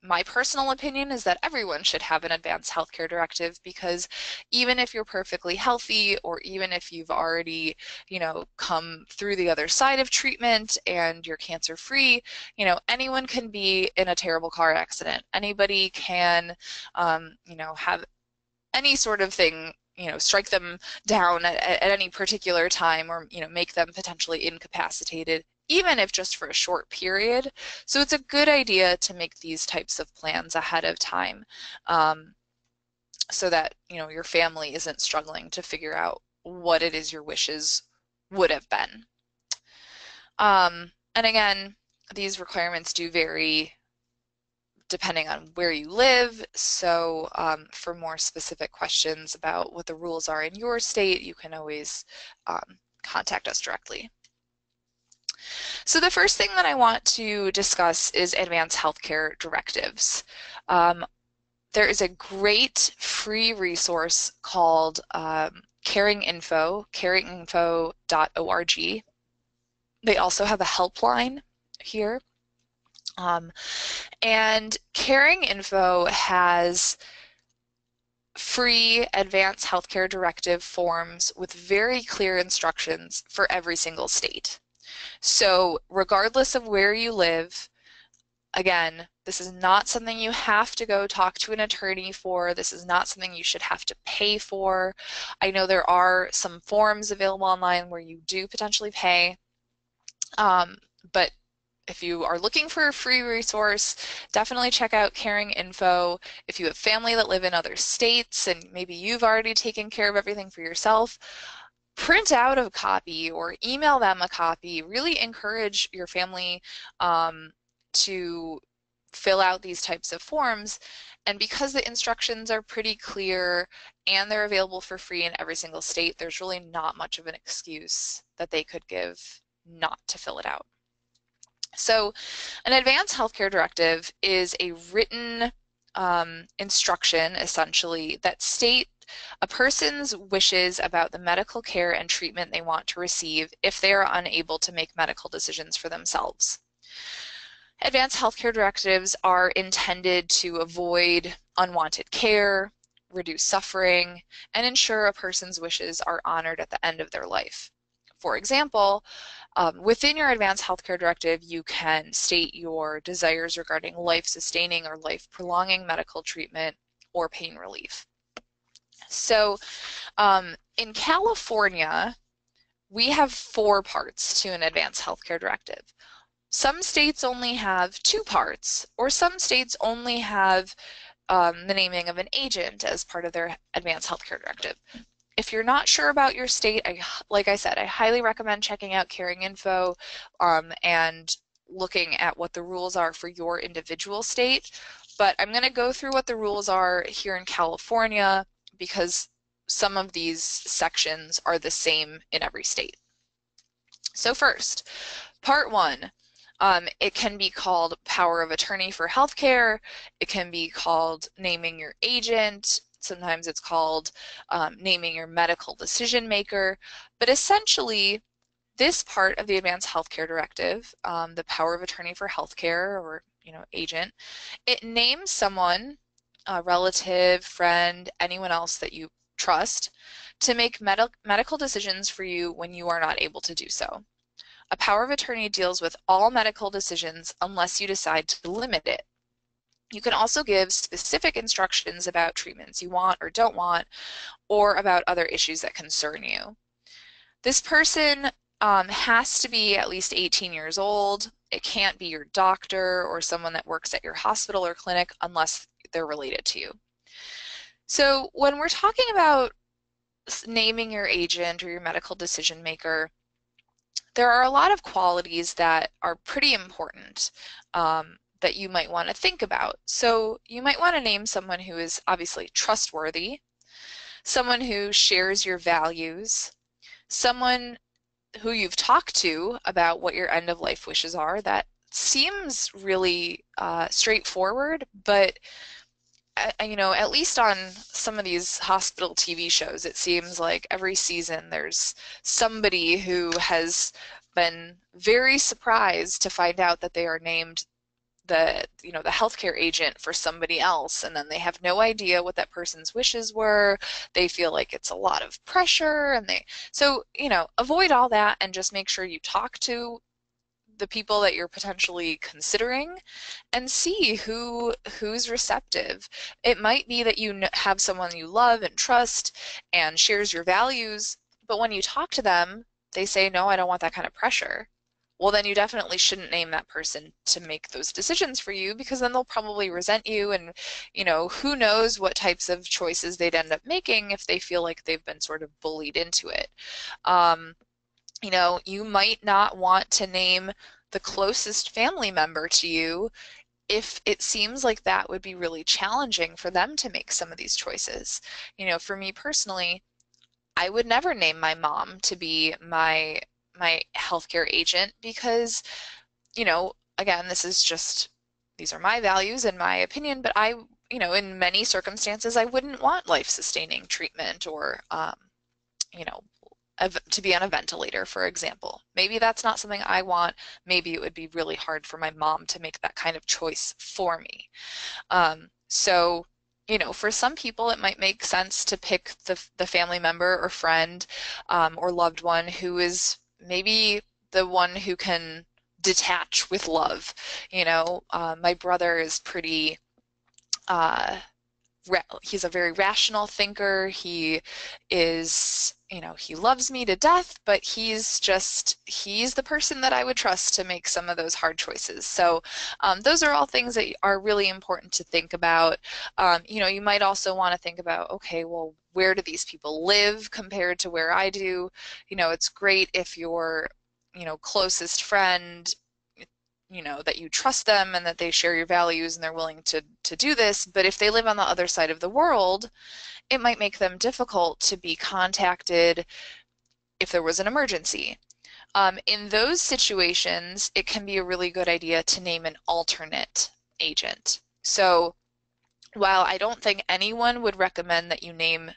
my personal opinion is that everyone should have an advanced healthcare directive, because even if you're perfectly healthy, or even if you've already, come through the other side of treatment and you're cancer-free, anyone can be in a terrible car accident. Anybody can, have any sort of thing, strike them down at any particular time, or, make them potentially incapacitated, even if just for a short period. So it's a good idea to make these types of plans ahead of time, so that your family isn't struggling to figure out what it is your wishes would have been. And again, these requirements do vary depending on where you live. So for more specific questions about what the rules are in your state, you can always contact us directly. So the first thing that I want to discuss is advanced healthcare directives. There is a great free resource called caringinfo, caringinfo.org. They also have a helpline here. And CaringInfo has free advanced healthcare directive forms with very clear instructions for every single state. So regardless of where you live, again, this is not something you have to go talk to an attorney for. This is not something you should have to pay for. I know there are some forms available online where you do potentially pay, but if you are looking for a free resource, definitely check out CaringInfo. If you have family that live in other states and maybe you've already taken care of everything for yourself, print out a copy or email them a copy. Really encourage your family to fill out these types of forms. And because the instructions are pretty clear and they're available for free in every single state, there's really not much of an excuse that they could give not to fill it out. So an advanced healthcare directive is a written instruction, essentially, that state a person's wishes about the medical care and treatment they want to receive if they are unable to make medical decisions for themselves. Advanced healthcare directives are intended to avoid unwanted care, reduce suffering, and ensure a person's wishes are honored at the end of their life. For example, within your advanced healthcare directive, you can state your desires regarding life-sustaining or life-prolonging medical treatment or pain relief. So in California, we have 4 parts to an advanced healthcare directive. Some states only have 2 parts, or some states only have the naming of an agent as part of their advanced healthcare directive. If you're not sure about your state, like I said, I highly recommend checking out CaringInfo and looking at what the rules are for your individual state. But I'm going to go through what the rules are here in California, because some of these sections are the same in every state. So first, Part 1, It can be called power of attorney for healthcare. It can be called naming your agent. Sometimes it's called naming your medical decision maker. But essentially, this part of the Advanced Healthcare Directive, the power of attorney for healthcare or agent, it names someone, a relative, friend, anyone else that you trust, to make medical decisions for you when you are not able to do so. A power of attorney deals with all medical decisions unless you decide to limit it. You can also give specific instructions about treatments you want or don't want, or about other issues that concern you. This person has to be at least 18 years old. It can't be your doctor or someone that works at your hospital or clinic unless they're related to you. So when we're talking about naming your agent or your medical decision maker, there are a lot of qualities that are pretty important that you might want to think about. So you might want to name someone who is obviously trustworthy, someone who shares your values, someone who you've talked to about what your end of life wishes are. That seems really straightforward, but at least on some of these hospital TV shows, it seems like every season there's somebody who has been very surprised to find out that they are named the healthcare agent for somebody else, and then they have no idea what that person's wishes were. They feel like it's a lot of pressure, and so avoid all that and just make sure you talk to the people that you're potentially considering and see who's receptive. It might be that you have someone you love and trust and shares your values, but when you talk to them, they say, no, I don't want that kind of pressure. Well, then you definitely shouldn't name that person to make those decisions for you, because then they'll probably resent you, and who knows what types of choices they'd end up making if they feel like they've been sort of bullied into it. You might not want to name the closest family member to you if it seems like that would be really challenging for them to make some of these choices. For me personally, I would never name my mom to be my healthcare agent because, again, these are my values and my opinion, but in many circumstances, I wouldn't want life-sustaining treatment or, to be on a ventilator, for example. Maybe that's not something I want. Maybe it would be really hard for my mom to make that kind of choice for me. So, for some people, it might make sense to pick the family member or friend or loved one who is maybe the one who can detach with love. My brother is pretty he's a very rational thinker. He is, he loves me to death, but he's the person that I would trust to make some of those hard choices. So those are all things that are really important to think about. You might also want to think about, okay, well, where do these people live compared to where I do? It's great if your, closest friend, that you trust them and that they share your values and they're willing to do this. But if they live on the other side of the world, it might make them difficult to be contacted if there was an emergency. In those situations, it can be a really good idea to name an alternate agent. So while I don't think anyone would recommend that you name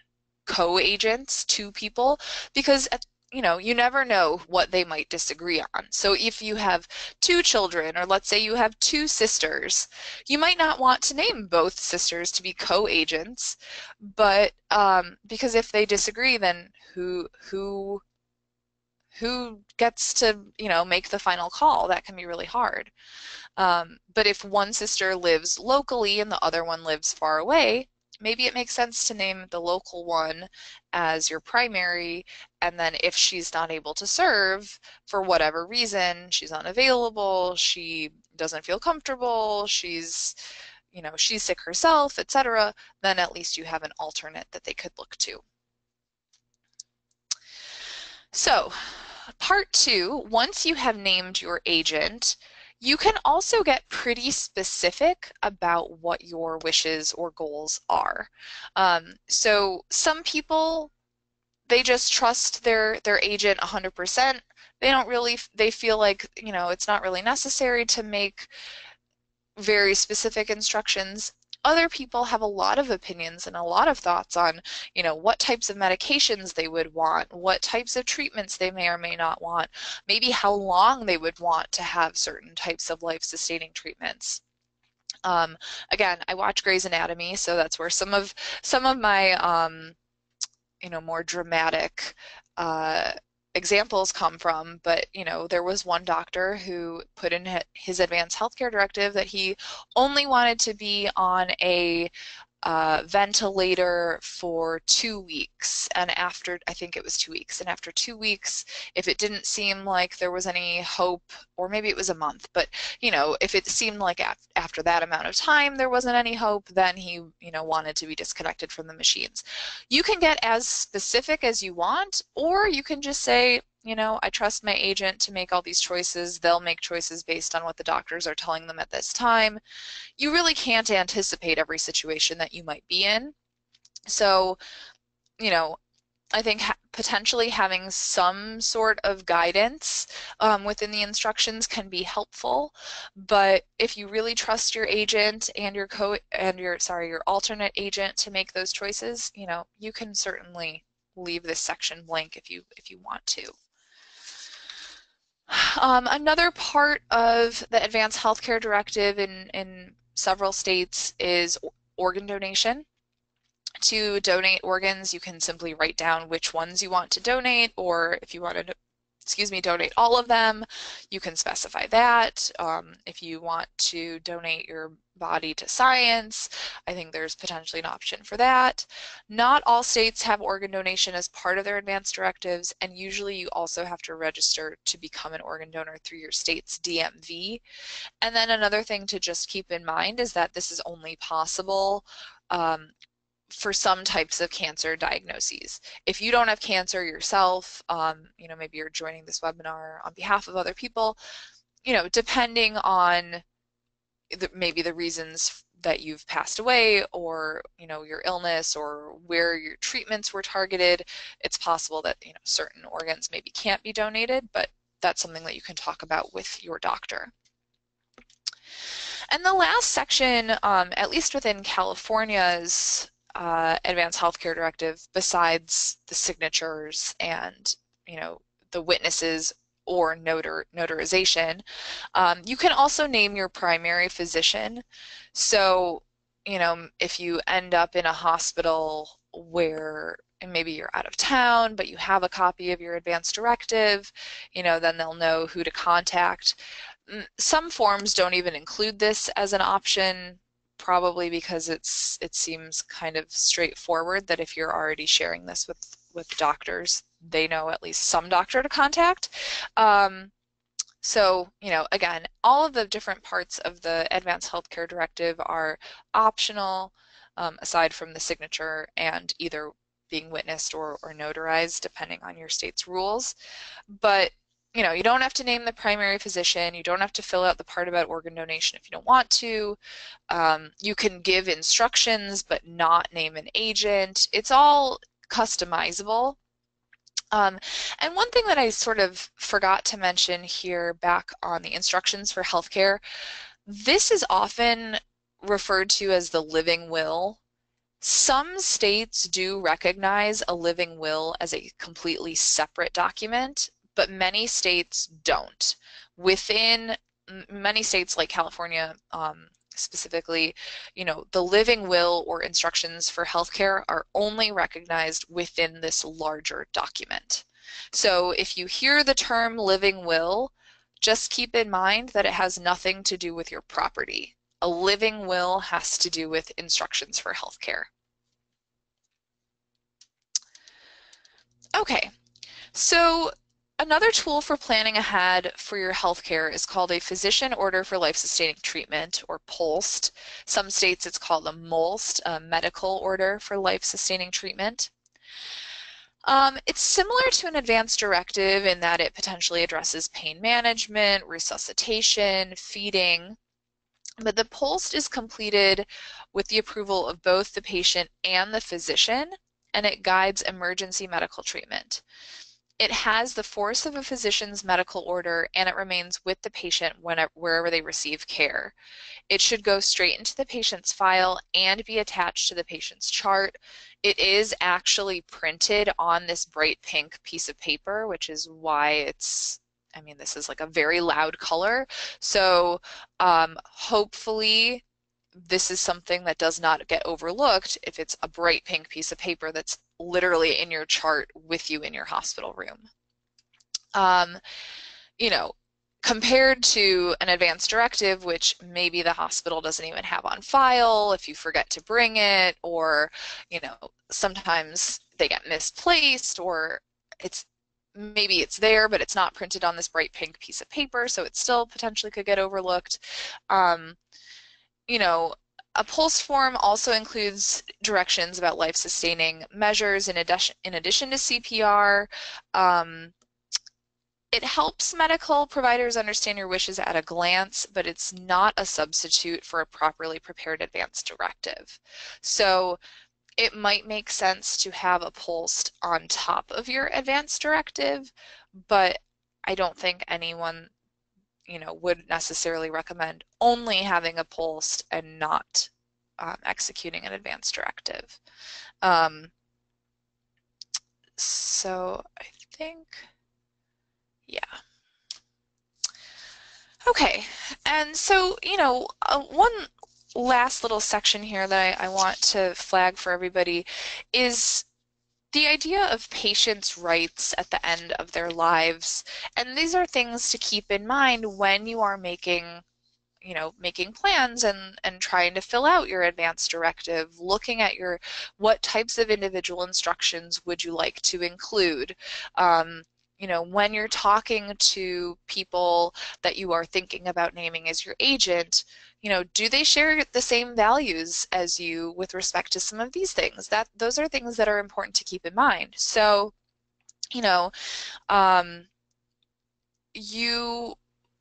co-agents to people, because you never know what they might disagree on. So if you have two children, or let's say you have two sisters, you might not want to name both sisters to be co-agents, but because if they disagree, then who gets to make the final call? That can be really hard. But if one sister lives locally and the other one lives far away, maybe it makes sense to name the local one as your primary, and then if she's not able to serve for whatever reason, she's unavailable, she doesn't feel comfortable, she's sick herself, etc., then at least you have an alternate that they could look to. So, part 2, once you have named your agent, you can also get pretty specific about what your wishes or goals are. So some people they just trust their agent 100%. They don't really, they feel like, it's not really necessary to make very specific instructions. Other people have a lot of opinions and a lot of thoughts on, what types of medications they would want, what types of treatments they may or may not want, maybe how long they would want to have certain types of life-sustaining treatments. Again, I watch Grey's Anatomy, so that's where some of my more dramatic uh, examples come from. But there was one doctor who put in his advanced healthcare directive that he only wanted to be on a ventilator for 2 weeks, and after, I think it was 2 weeks, and after 2 weeks, if it didn't seem like there was any hope, or maybe it was a month, but if it seemed like after that amount of time there wasn't any hope, then he wanted to be disconnected from the machines. You can get as specific as you want, or you can just say, I trust my agent to make all these choices. They'll make choices based on what the doctors are telling them at this time. You really can't anticipate every situation that you might be in. So, I think potentially having some sort of guidance within the instructions can be helpful. But if you really trust your agent and your alternate agent to make those choices, you can certainly leave this section blank if you want to. Another part of the Advanced Healthcare Directive in several states is organ donation. To donate organs, you can simply write down which ones you want to donate, or if you want to, donate all of them, you can specify that. If you want to donate your body to science, I think there's potentially an option for that. Not all states have organ donation as part of their advanced directives, and usually you also have to register to become an organ donor through your state's DMV. And then another thing to just keep in mind is that this is only possible for some types of cancer diagnoses. If you don't have cancer yourself, maybe you're joining this webinar on behalf of other people, depending on maybe the reasons that you've passed away, or your illness, or where your treatments were targeted, it's possible that certain organs maybe can't be donated, but that's something that you can talk about with your doctor. And the last section, at least within California's Advanced Healthcare Directive, besides the signatures and the witnesses or notarization, you can also name your primary physician. So if you end up in a hospital where maybe you're out of town but you have a copy of your advanced directive, then they'll know who to contact. Some forms don't even include this as an option, probably because it seems kind of straightforward that if you're already sharing this with doctors, they know at least some doctor to contact. So, again, all of the different parts of the Advanced Healthcare Directive are optional, aside from the signature and either being witnessed or notarized, depending on your state's rules. But you don't have to name the primary physician. You don't have to fill out the part about organ donation if you don't want to. You can give instructions but not name an agent. It's all customizable. And one thing that I sort of forgot to mention here back on the instructions for healthcare, this is often referred to as the living will. Some states do recognize a living will as a completely separate document, but many states don't. Within many states like California, specifically, the living will or instructions for healthcare are only recognized within this larger document. So if you hear the term living will, just keep in mind that it has nothing to do with your property. A living will has to do with instructions for healthcare. Okay, so another tool for planning ahead for your healthcare is called a Physician Order for Life-Sustaining Treatment, or POLST. Some states it's called a MOLST, a Medical Order for Life-Sustaining Treatment. It's similar to an advanced directive in that it potentially addresses pain management, resuscitation, feeding, but the POLST is completed with the approval of both the patient and the physician, and it guides emergency medical treatment. It has the force of a physician's medical order, and it remains with the patient wherever they receive care. It should go straight into the patient's file and be attached to the patient's chart. It is actually printed on this bright pink piece of paper, which is why it's, I mean, this is like a very loud color. So hopefully this is something that does not get overlooked if it's a bright pink piece of paper that's literally in your chart with you in your hospital room. You know, compared to an advance directive, which maybe the hospital doesn't even have on file if you forget to bring it, or, you know, sometimes they get misplaced, or maybe it's there, but it's not printed on this bright pink piece of paper, so it still potentially could get overlooked. You know, a PULSE form also includes directions about life-sustaining measures in addition to CPR. It helps medical providers understand your wishes at a glance, but it's not a substitute for a properly prepared advance directive. So it might make sense to have a PULSE on top of your advance directive, but I don't think anyone, you know, would necessarily recommend only having a PULSE and not executing an advance directive. So I think, yeah. Okay, and so, you know, one last little section here that I want to flag for everybody is the idea of patients' rights at the end of their lives. And these are things to keep in mind when you are making, you know, making plans and trying to fill out your advance directive, looking at what types of individual instructions would you like to include. You know, when you're talking to people that you are thinking about naming as your agent, you know, do they share the same values as you with respect to some of these things? Those are things that are important to keep in mind. So, you know, you,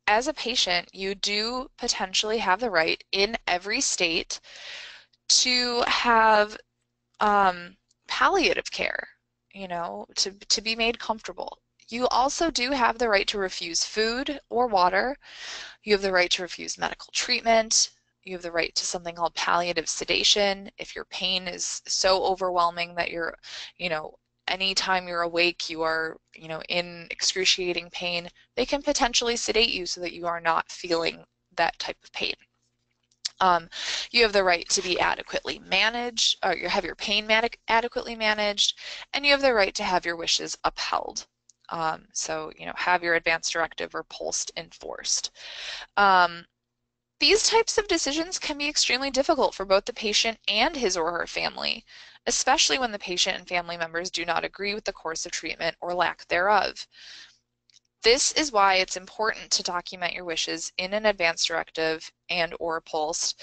as a patient, you do potentially have the right in every state to have palliative care, you know, to be made comfortable. You also do have the right to refuse food or water. You have the right to refuse medical treatment. You have the right to something called palliative sedation. If your pain is so overwhelming that you're, you know, anytime you're awake, you are, you know, in excruciating pain, they can potentially sedate you so that you are not feeling that type of pain. You have the right to be adequately managed, or you have your pain adequately managed, and you have the right to have your wishes upheld. So, you know, have your advance directive or PULSE enforced. These types of decisions can be extremely difficult for both the patient and his or her family, especially when the patient and family members do not agree with the course of treatment or lack thereof. This is why it's important to document your wishes in an advance directive and or PULSE,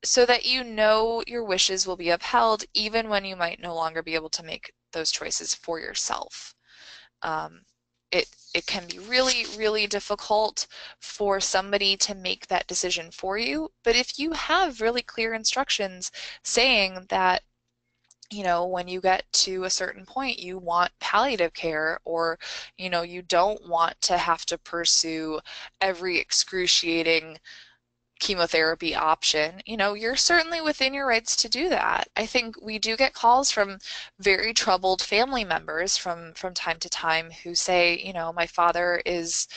so that you know your wishes will be upheld even when you might no longer be able to make those choices for yourself. It can be really, really difficult for somebody to make that decision for you, but if you have really clear instructions saying that, you know, when you get to a certain point, you want palliative care, or, you know, you don't want to have to pursue every excruciating chemotherapy option, you know, you're certainly within your rights to do that. I think we do get calls from very troubled family members from time to time who say, you know, my father is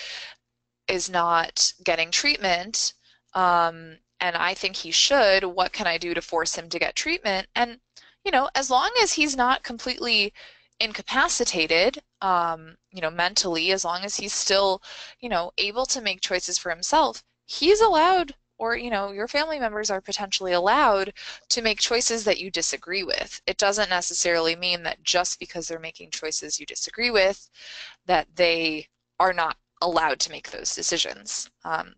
not getting treatment, and I think he should. What can I do to force him to get treatment? And, you know, as long as he's not completely incapacitated, you know, mentally, as long as he's still, you know, able to make choices for himself, he's allowed, or, you know, your family members are potentially allowed to make choices that you disagree with. It doesn't necessarily mean that just because they're making choices you disagree with, that they are not allowed to make those decisions.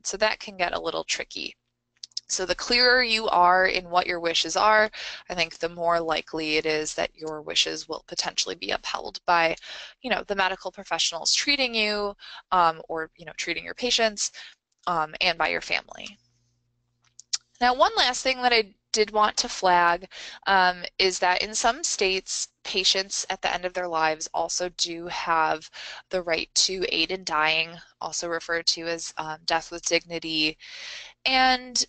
So that can get a little tricky. So the clearer you are in what your wishes are, I think the more likely it is that your wishes will potentially be upheld by, you know, the medical professionals treating you, or, you know, treating your patients, and by your family. Now, one last thing that I did want to flag is that in some states, patients at the end of their lives also do have the right to aid in dying, also referred to as death with dignity. And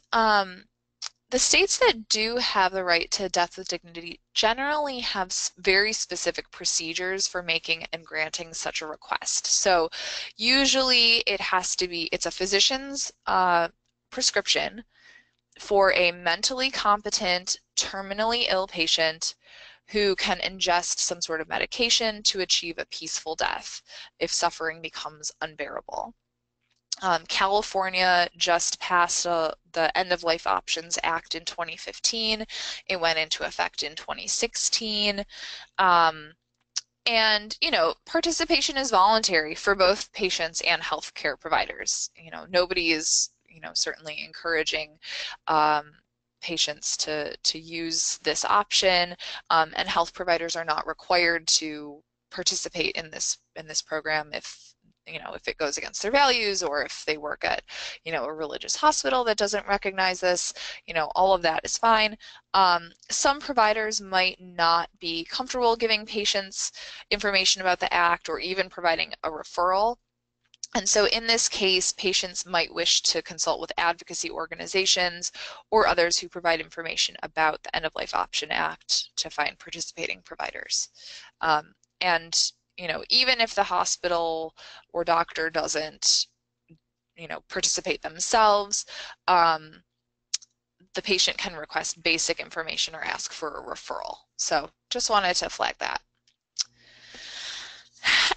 the states that do have the right to death with dignity generally have very specific procedures for making and granting such a request. So usually it's a physician's prescription for a mentally competent, terminally ill patient who can ingest some sort of medication to achieve a peaceful death if suffering becomes unbearable. California just passed the End of Life Options Act in 2015. It went into effect in 2016. And, participation is voluntary for both patients and healthcare providers. Nobody is, certainly encouraging patients to use this option, and health providers are not required to participate in this program if it goes against their values, or if they work at a religious hospital that doesn't recognize this. All of that is fine. Some providers might not be comfortable giving patients information about the act or even providing a referral. And so in this case, patients might wish to consult with advocacy organizations or others who provide information about the End of Life Option Act to find participating providers. And even if the hospital or doctor doesn't, participate themselves, the patient can request basic information or ask for a referral. So just wanted to flag that.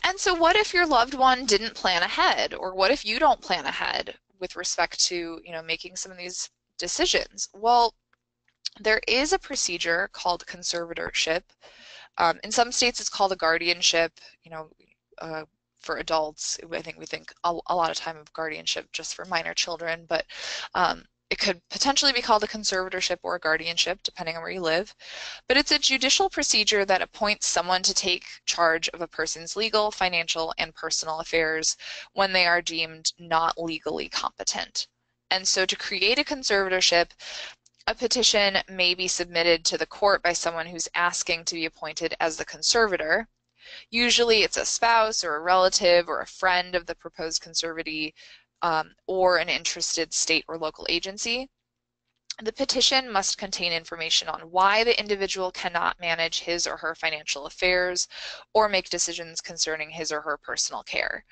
And so what if your loved one didn't plan ahead, or what if you don't plan ahead with respect to, making some of these decisions? Well, there is a procedure called conservatorship. In some states, it's called a guardianship. For adults, I think we think a lot of time of guardianship just for minor children, but it could potentially be called a conservatorship or a guardianship, depending on where you live. But it's a judicial procedure that appoints someone to take charge of a person's legal, financial, and personal affairs when they are deemed not legally competent. And so to create a conservatorship, a petition may be submitted to the court by someone who's asking to be appointed as the conservator. Usually it's a spouse or a relative or a friend of the proposed conservatee, or an interested state or local agency. The petition must contain information on why the individual cannot manage his or her financial affairs or make decisions concerning his or her personal care.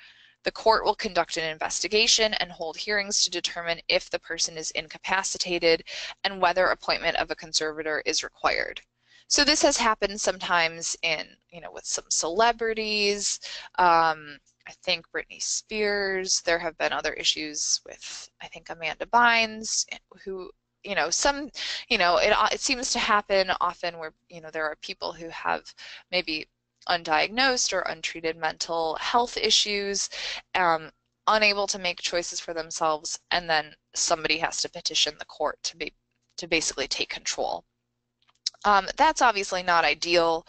The court will conduct an investigation and hold hearings to determine if the person is incapacitated and whether appointment of a conservator is required. So this has happened sometimes with some celebrities. I think Britney Spears. There have been other issues with, I think, Amanda Bynes, who, it seems to happen often where, there are people who have maybe undiagnosed or untreated mental health issues, unable to make choices for themselves, and then somebody has to petition the court to basically take control. That's obviously not ideal.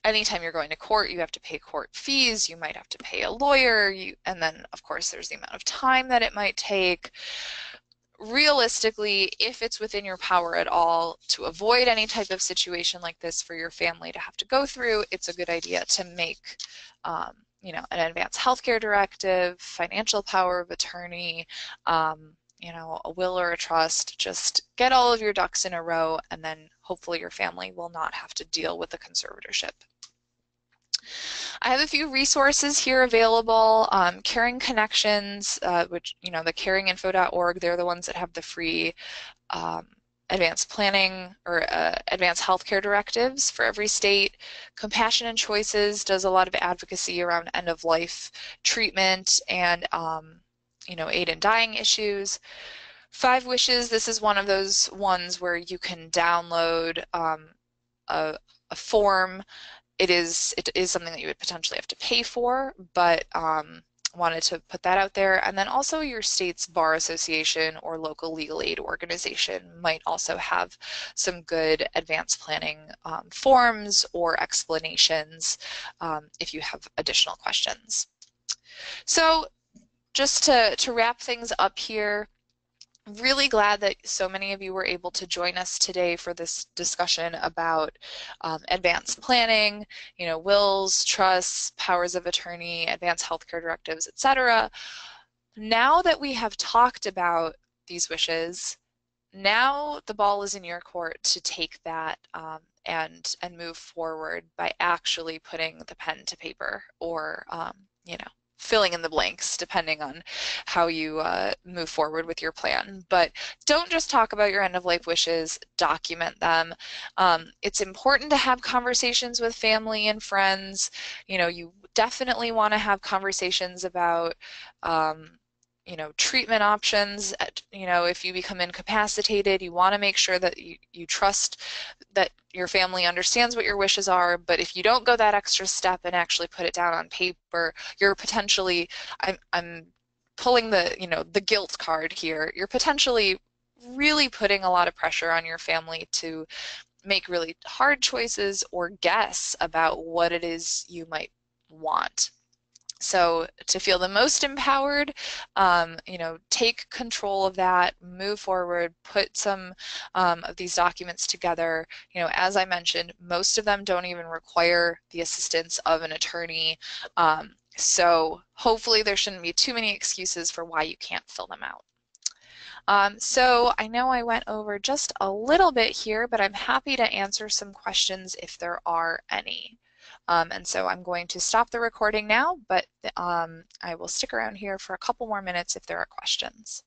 Anytime you're going to court, you have to pay court fees, you might have to pay a lawyer, and then of course there's the amount of time that it might take. Realistically, if it's within your power at all to avoid any type of situation like this for your family to have to go through, it's a good idea to make an advance healthcare directive, financial power of attorney, a will or a trust. Just get all of your ducks in a row, and then hopefully your family will not have to deal with the conservatorship. I have a few resources here available. Caring Connections, which, the caringinfo.org, they're the ones that have the free advanced planning or advanced healthcare directives for every state. Compassion and Choices does a lot of advocacy around end-of-life treatment and aid in dying issues. 5 Wishes, this is one of those ones where you can download a form. It is something that you would potentially have to pay for, but wanted to put that out there. And then also your state's bar association or local legal aid organization might also have some good advanced planning forms or explanations if you have additional questions. So just to wrap things up here, Really glad that so many of you were able to join us today for this discussion about advanced planning, wills, trusts, powers of attorney, advanced healthcare directives, etc. Now that we have talked about these wishes, now the ball is in your court to take that and move forward by actually putting the pen to paper or filling in the blanks depending on how you move forward with your plan. But don't just talk about your end of life wishes, document them. It's important to have conversations with family and friends. You definitely want to have conversations about treatment options. If you become incapacitated, you want to make sure that you trust that your family understands what your wishes are. But if you don't go that extra step and actually put it down on paper, you're potentially, I'm pulling the guilt card here. You're potentially really putting a lot of pressure on your family to make really hard choices or guess about what it is you might want. So to feel the most empowered, take control of that, move forward, put some of these documents together. As I mentioned, most of them don't even require the assistance of an attorney. So hopefully there shouldn't be too many excuses for why you can't fill them out. So I know I went over just a little bit here, but I'm happy to answer some questions if there are any. And so I'm going to stop the recording now, but I will stick around here for a couple more minutes if there are questions.